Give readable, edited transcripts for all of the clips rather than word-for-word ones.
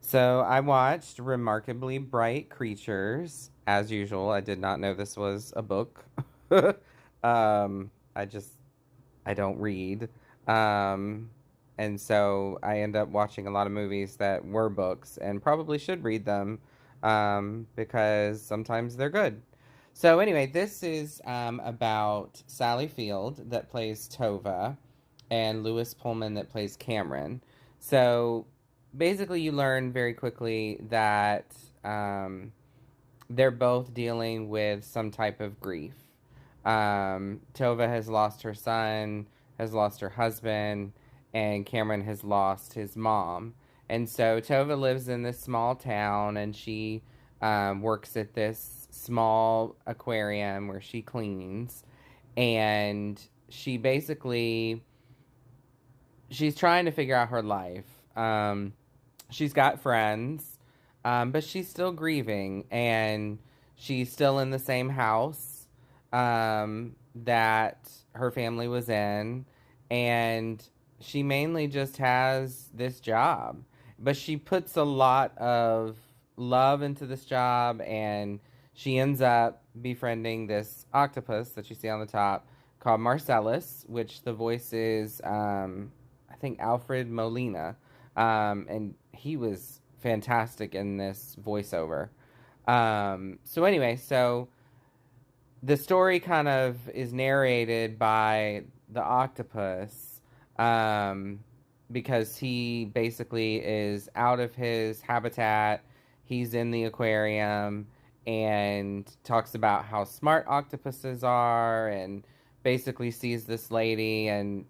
So I watched Remarkably Bright Creatures. As usual, I did not know this was a book. I just I don't read. Um, and so I end up watching a lot of movies that were books and probably should read them because sometimes they're good. So anyway, this is about Sally Field that plays Tova and Lewis Pullman that plays Cameron. So basically, you learn very quickly that they're both dealing with some type of grief. Tova has lost her son, has lost her husband, and Cameron has lost his mom. And so Tova lives in this small town and she works at this small aquarium where she cleans. And she basically she's trying to figure out her life. She's got friends, but she's still grieving, and she's still in the same house that her family was in, and she mainly just has this job, but she puts a lot of love into this job, and she ends up befriending this octopus that you see on the top called Marcellus, which the voice is, I think, Alfred Molina. And he was fantastic in this voiceover. So anyway, so the story kind of is narrated by the octopus, um, because he basically is out of his habitat. He's in the aquarium and talks about how smart octopuses are and basically sees this lady and,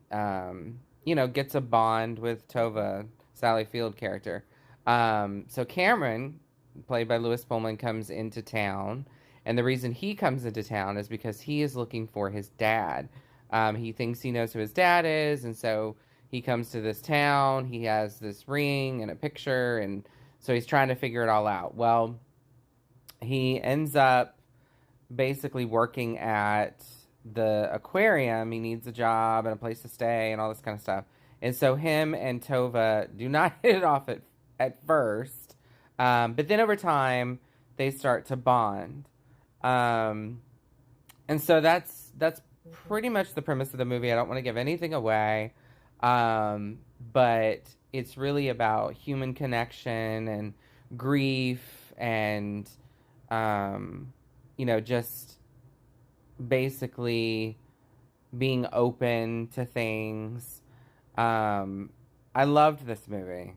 gets a bond with Tova, Sally Field character. So Cameron, played by Lewis Pullman, comes into town, and the reason he comes into town is because he is looking for his dad. He thinks he knows who his dad is, and so he comes to this town. He has this ring and a picture, and so he's trying to figure it all out. Well, he ends up basically working at the aquarium. He needs a job and a place to stay and all this kind of stuff. And so him and Tova do not hit it off at first, but then over time they start to bond. Um, and so that's pretty much the premise of the movie. I don't want to give anything away, but it's really about human connection and grief and just basically being open to things. Um, I loved this movie.